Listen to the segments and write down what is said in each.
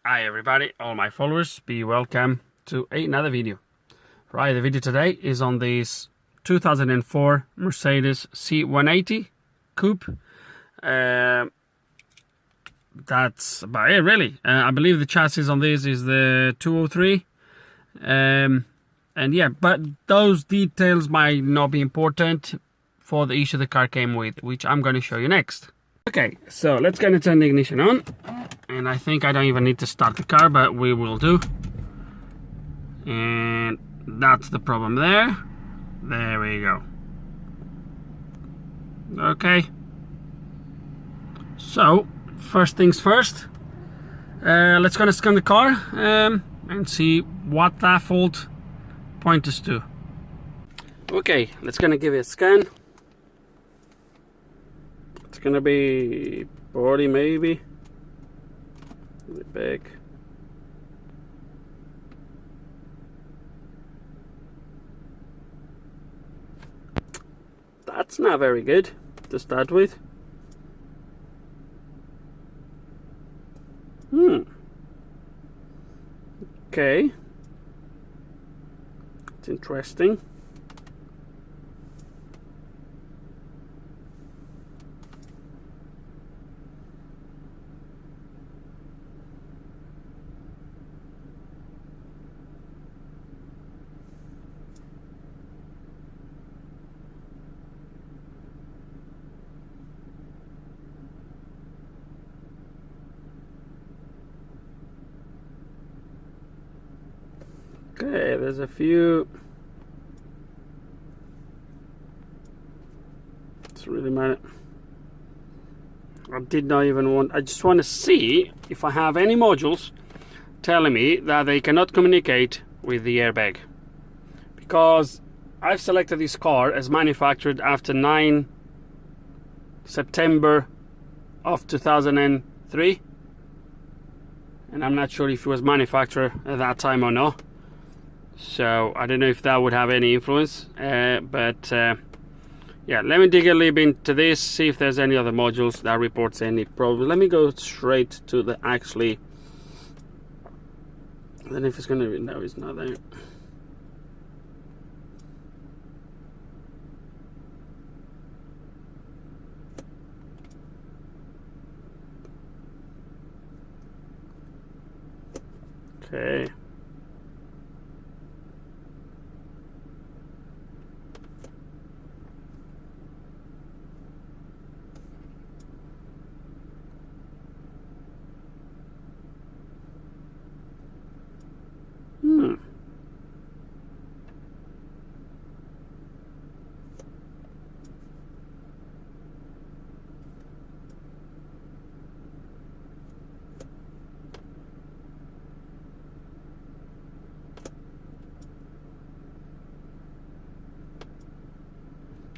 Hi everybody, all my followers, be welcome to another video. Right, the video today is on this 2004 Mercedes C180 Coupe. That's about it really. I believe the chassis on this is the 203. And yeah, but those details might not be important for the issue the car came with, which I'm going to show you next. Okay, so let's turn the ignition on. And I think I don't even need to start the car, but we will do. And that's the problem there. There we go. Okay. So, first things first. Let's gonna scan the car and see what that fault points us to. Okay, let's gonna give it a scan. It's gonna be 40 maybe. Big. That's not very good to start with. Okay. It's interesting. Okay, there's a few. It's really mad. I did not even want. I just want to see if I have any modules telling me that they cannot communicate with the airbag, because I've selected this car as manufactured after 9 September of 2003, and I'm not sure if it was manufactured at that time or not. So I don't know if that would have any influence, but yeah, let me dig a little bit into this, see if there's any other modules that reports any problem. Let me go straight to the actually. I don't know if it's gonna be. No, it's not there. Okay.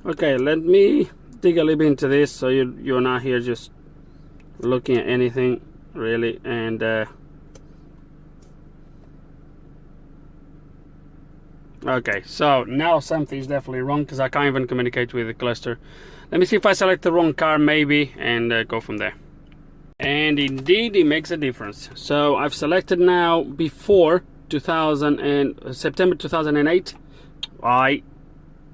Okay, let me dig a little bit into this so you're not here just looking at anything really. And okay, so now something's definitely wrong because I can't even communicate with the cluster. Let me see if I select the wrong car maybe, and go from there. And indeed it makes a difference. So I've selected now before September 2008.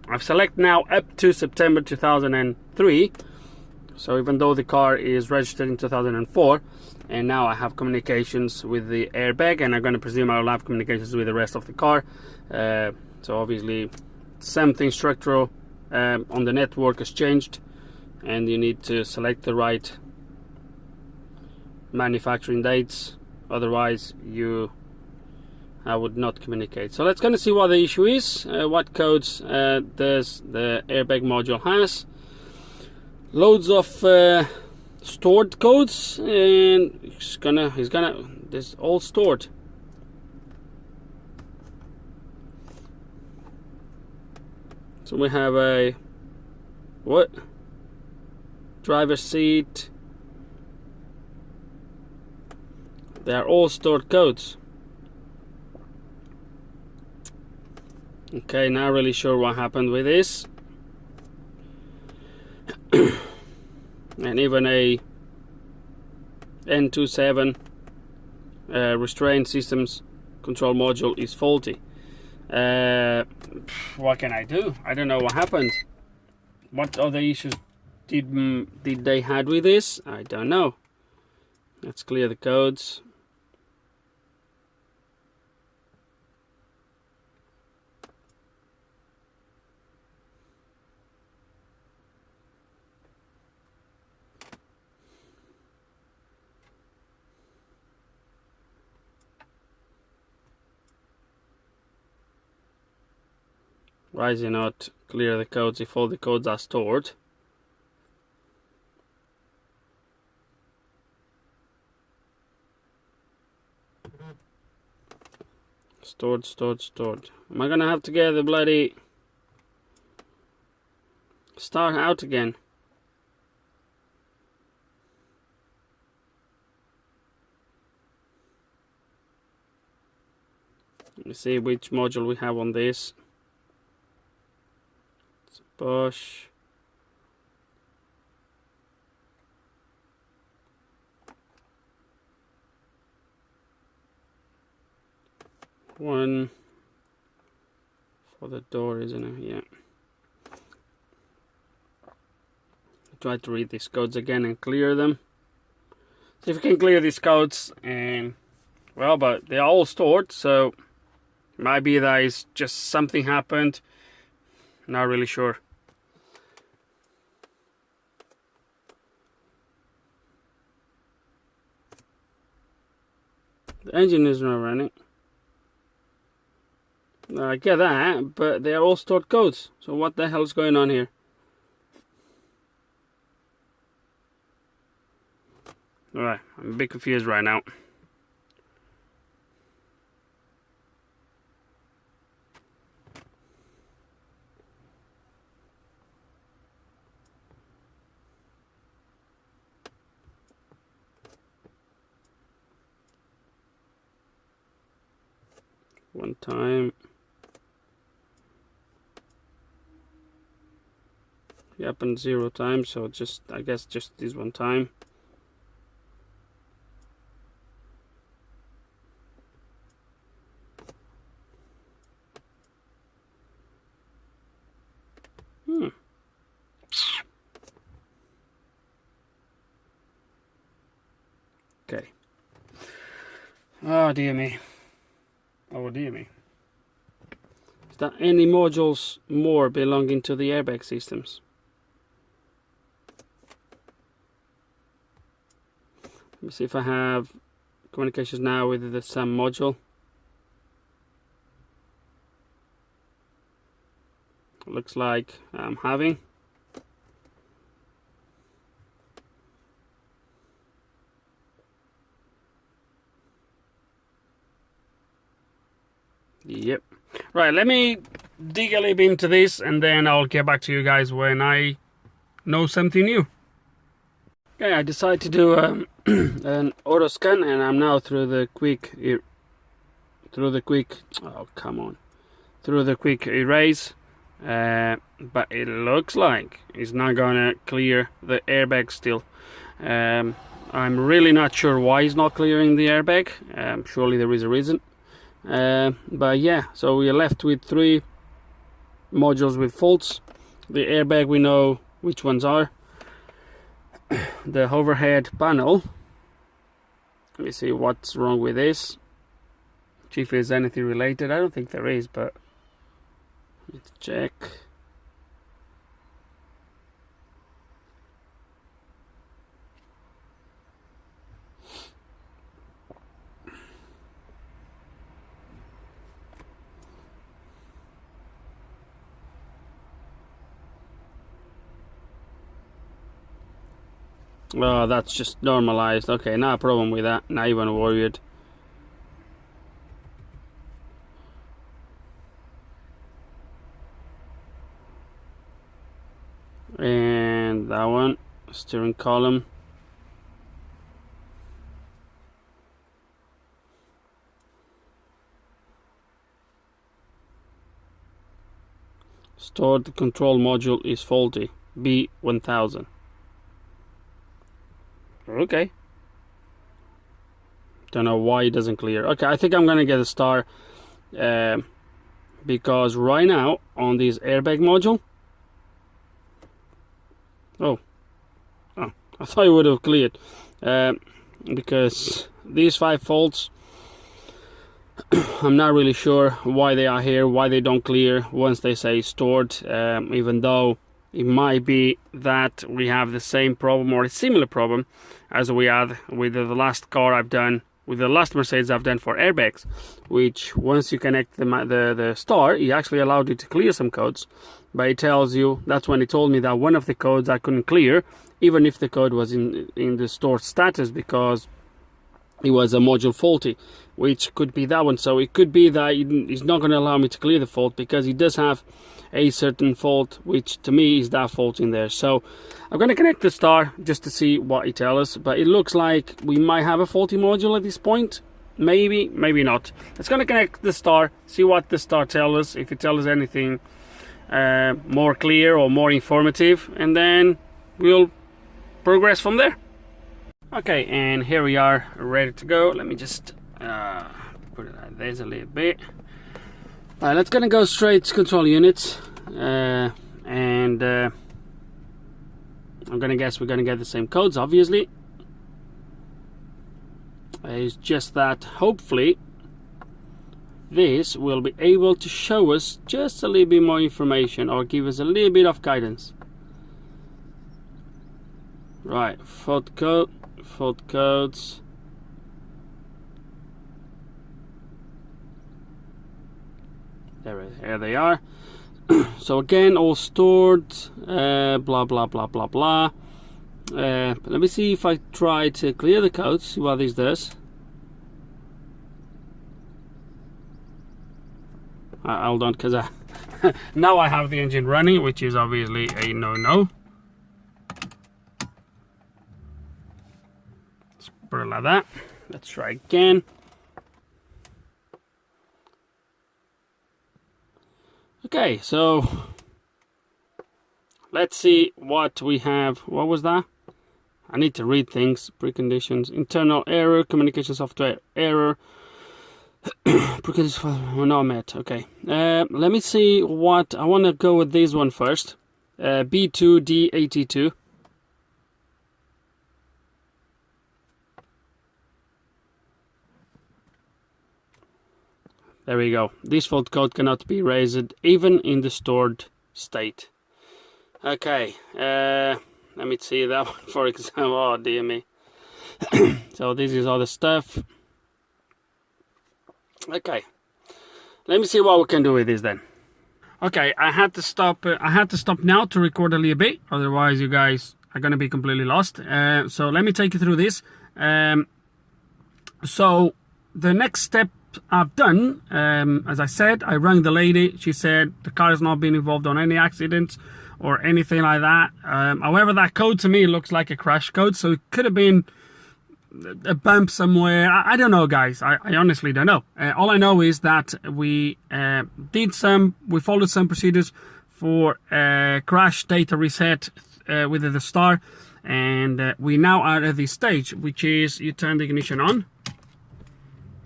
I've selected now up to September 2003. So even though the car is registered in 2004, and now I have communications with the airbag, and I'm going to presume I will have communications with the rest of the car. So obviously something structural on the network has changed, and you need to select the right manufacturing dates, otherwise I would not communicate. So let's see what the issue is. What codes does the airbag module has? Loads of stored codes, and this all stored. So we have a driver seat. They are all stored codes. Okay, not really sure what happened with this. And even a N27 restraint systems control module is faulty. What can I do? I don't know what happened. What other issues did they had with this? I don't know. Let's clear the codes. Why is it not clear the codes if all the codes are stored? Stored. Am I gonna have to get the bloody start out again? Let me see which module we have on this. It's a Bosch. One for the door, isn't it? Yeah. Try to read these codes again and clear them. See if we can clear these codes. And well, but they are all stored, so maybe that is just something happened. Not really sure. The engine is not running. I get that, but they are all stored codes. So what the hell is going on here? Alright, I'm a bit confused right now. One time. It happened 0 times, so just I guess just this one time. Okay. Oh dear me. Oh dear me. Is there any modules more belonging to the airbag systems? Let me see if I have communications now with the SAM module. Looks like I'm having. Yep. Right, let me dig a little bit into this and then I'll get back to you guys when I know something new. Okay, I decided to do an auto scan and I'm now through the quick erase, but it looks like it's not gonna clear the airbag still. I'm really not sure why it's not clearing the airbag. Surely there is a reason. But yeah, so we are left with 3 modules with faults. The airbag, we know which ones are. The overhead panel, let me see what's wrong with this. If there's anything related. I don't think there is, but let's check. Oh, that's just normalized. Okay, not a problem with that. Not even worried. And that one, steering column. Stored control module is faulty. B1000. Okay. Don't know why it doesn't clear. Okay, I think I'm gonna get a star, because right now on this airbag module, oh, I thought it would have cleared, because these 5 faults, I'm not really sure why they are here, why they don't clear once they say stored, even though it might be that we have the same problem or a similar problem as we had with the last car I've done, with the last Mercedes I've done for airbags, which once you connect the star, it actually allowed you to clear some codes, but it tells you, that's when it told me that one of the codes I couldn't clear, even if the code was in the stored status, because it was a module faulty, which could be that one. So it could be that it's not going to allow me to clear the fault, because it does have a certain fault, which to me is that fault in there. So I'm going to connect the star just to see what it tells us, but it looks like we might have a faulty module at this point. Maybe, maybe not. It's going to connect the star, see what the star tells us, if it tells us anything more clear or more informative, and then we'll progress from there. Okay, and here we are, ready to go. Let me just put it like this a little bit. Let's gonna go straight to control units, and I'm gonna guess we're gonna get the same codes, obviously. It's just that hopefully this will be able to show us just a little bit more information, or give us a little bit of guidance. Right, fault codes. There they are. So again, all stored, blah blah blah blah blah. Let me see if I try to clear the codes, see what this does. Hold on, because now I have the engine running, which is obviously a no-no. Let's put it like that. Let's try again. Okay, so let's see what we have. What was that? I need to read things. Preconditions, internal error, communication software error. Preconditions were not met. Okay, let me see what I want to go with. This one first. B2D82. There we go. This fault code cannot be raised even in the stored state. Okay, let me see that one for example. Oh dear me. So this is all the stuff. Okay, let me see what we can do with this then. Okay, I had to stop now to record a little bit, otherwise you guys are gonna be completely lost. So let me take you through this. So the next step I've done, as I said, I rang the lady. She said the car has not been involved on any accidents or anything like that. However, that code to me looks like a crash code, so it could have been a bump somewhere. I don't know, guys. I honestly don't know. All I know is that we followed some procedures for crash data reset with the star, and we now are at this stage, which is you turn the ignition on.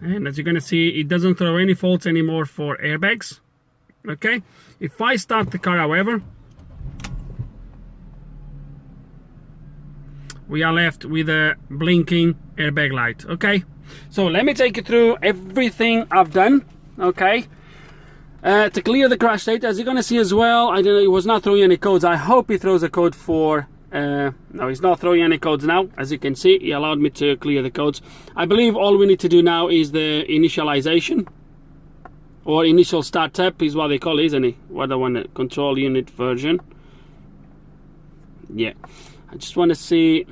And as you're going to see, it doesn't throw any faults anymore for airbags. Okay, if I start the car, however, we are left with a blinking airbag light. Okay, so let me take you through everything I've done. Okay, to clear the crash data, as you're going to see as well, I don't know, it was not throwing any codes. I hope it throws a code for no, it's not throwing any codes now. As you can see, he allowed me to clear the codes. I believe all we need to do now is the initialization, or initial startup is what they call it, isn't it? What I want to control unit version. Yeah, I just want to see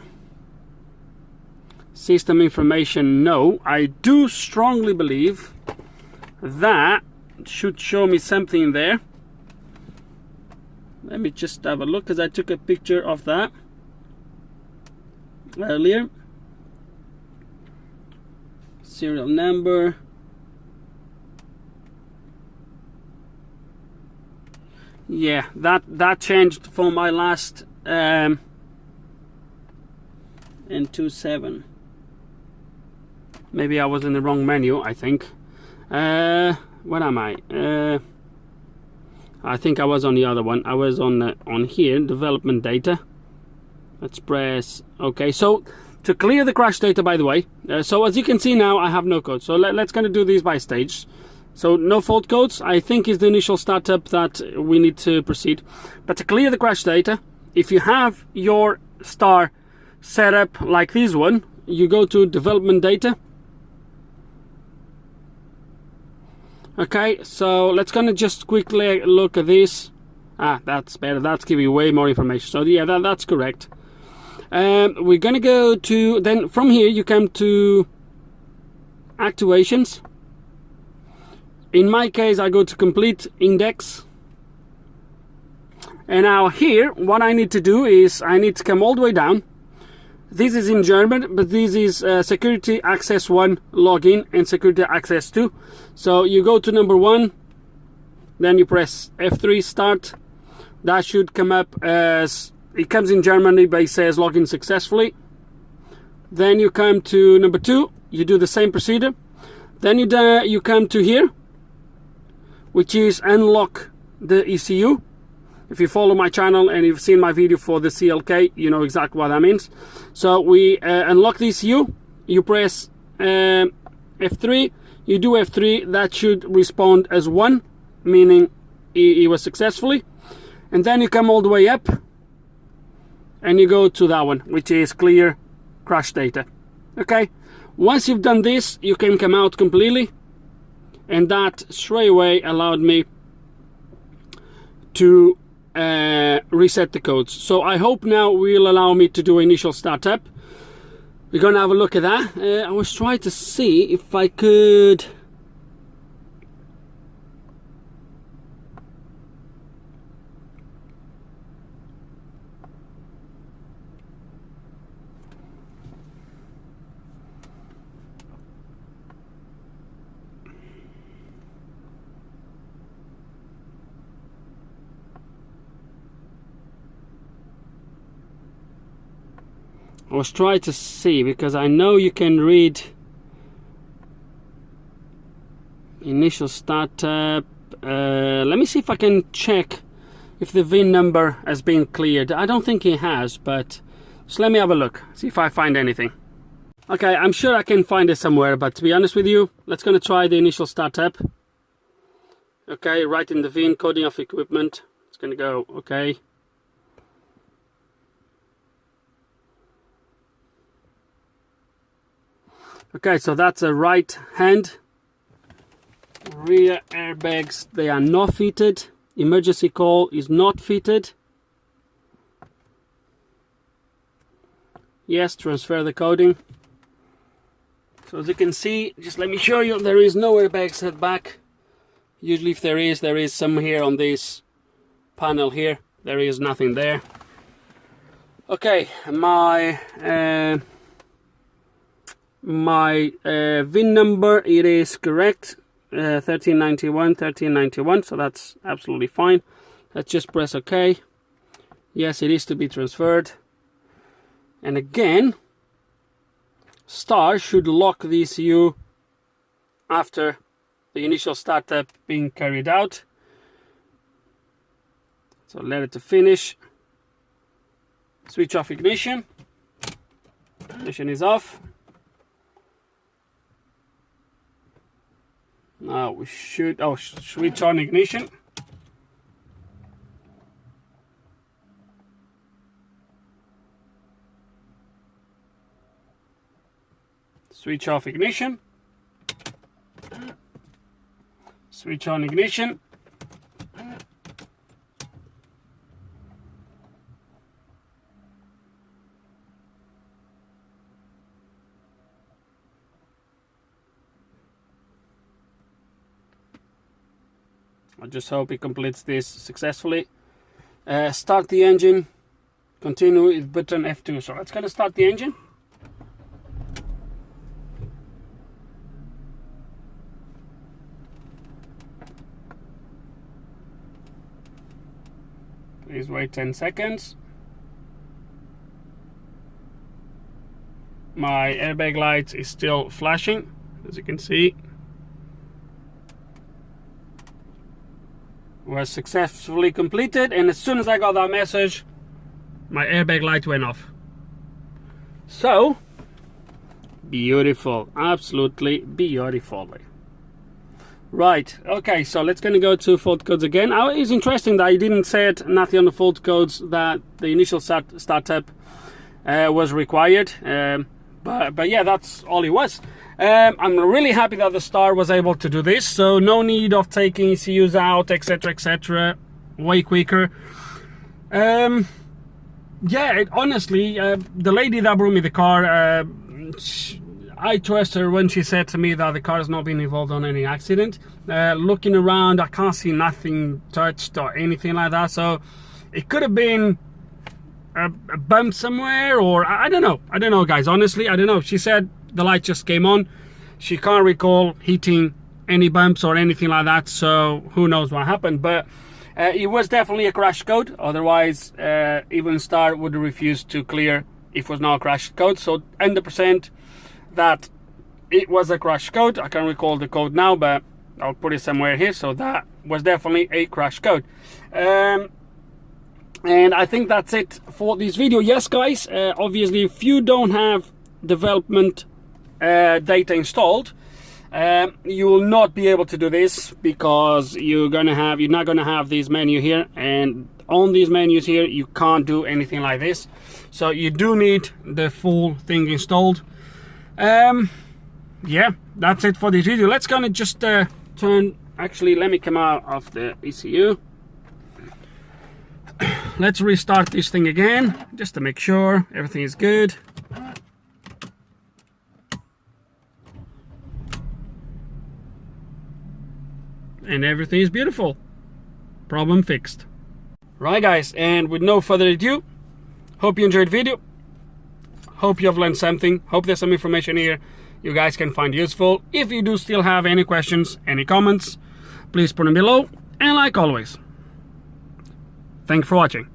system information. No, I do strongly believe that should show me something there. Let me just have a look, because I took a picture of that earlier. Serial number. Yeah, that changed from my last N27. Maybe I was in the wrong menu, I think. Where am I? I think I was on the other one. I was on here, development data. Let's press OK. So to clear the crash data, by the way, so as you can see now, I have no code. So let's kind of do these by stage. So no fault codes, I think, is the initial startup that we need to proceed. But to clear the crash data, if you have your star set up like this one, you go to development data. Okay, so let's kind of just quickly look at this. That's better. That's giving you way more information. So yeah, that's correct. We're gonna go to, then from here you come to actuations. In my case, I go to complete index. And now here, what I need to do is I need to come all the way down. This is in German, but this is security access 1 login and security access 2. So you go to number 1, then you press F3 start. That should come up as, it comes in Germany, but it says login successfully. Then you come to number 2, you do the same procedure. Then you come to here, which is unlock the ECU. If you follow my channel and you've seen my video for the CLK, you know exactly what that means. So we unlock the ECU, you press F3, you do F3, that should respond as 1, meaning it was successfully. And then you come all the way up and you go to that one, which is clear crash data. Okay, once you've done this, you can come out completely, and that straight away allowed me to reset the codes. So I hope now will allow me to do initial startup. We're gonna have a look at that. I was trying to see if I could trying to see, because I know you can read initial startup. Let me see if I can check if the VIN number has been cleared. I don't think it has, but just let me have a look, see if I find anything. Okay, I'm sure I can find it somewhere, but to be honest with you, let's gonna try the initial startup. Okay, right in the VIN, coding of equipment. It's gonna go, okay. Okay, so that's a right hand. Rear airbags, they are not fitted. Emergency call is not fitted. Yes, transfer the coding. So as you can see, just let me show you, there is no airbag set back. Usually if there is some here on this panel here. There is nothing there. Okay, my VIN number, it is correct, 1391, so that's absolutely fine. Let's just press OK. Yes, it is to be transferred. And again, star should lock the ECU after the initial startup being carried out. So let it to finish. Switch off ignition. Ignition is off. Now we should, switch on ignition. Switch off ignition. Switch on ignition. I just hope it completes this successfully. Start the engine. Continue with button F2. So let's gonna start the engine. Please wait 10 seconds. my airbag light is still flashing, as you can see. Was successfully completed, and as soon as I got that message, my airbag light went off. So beautiful, absolutely beautiful. Right, okay, so let's gonna go to fault codes again. It's interesting that I didn't set nothing on the fault codes that the initial startup was required, but yeah, that's all it was. I'm really happy that the Star was able to do this, so no need of taking ECUs out, etc, way quicker. Yeah, honestly, the lady that brought me the car, I trust her when she said to me that the car has not been involved on any accident. Looking around, I can't see nothing touched or anything like that, so it could have been a bump somewhere, or I don't know guys, honestly I don't know. She said the light just came on. She can't recall hitting any bumps or anything like that, so who knows what happened. But it was definitely a crash code, otherwise even Star would refuse to clear if it was not a crash code. So 100% that it was a crash code. I can't recall the code now, but I'll put it somewhere here. So that was definitely a crash code. And I think that's it for this video. Yes guys, obviously if you don't have development data installed, you will not be able to do this, because you're not gonna have this menu here, and on these menus here you can't do anything like this. So you do need the full thing installed. Yeah, that's it for this video. Let's gonna just actually let me come out of the ECU. Let's restart this thing again just to make sure everything is good. And everything is beautiful. Problem fixed. Right guys, and with no further ado, hope you enjoyed the video. Hope you have learned something. Hope there's some information here you guys can find useful. If you do still have any questions, any comments, please put them below. And like always, thanks for watching.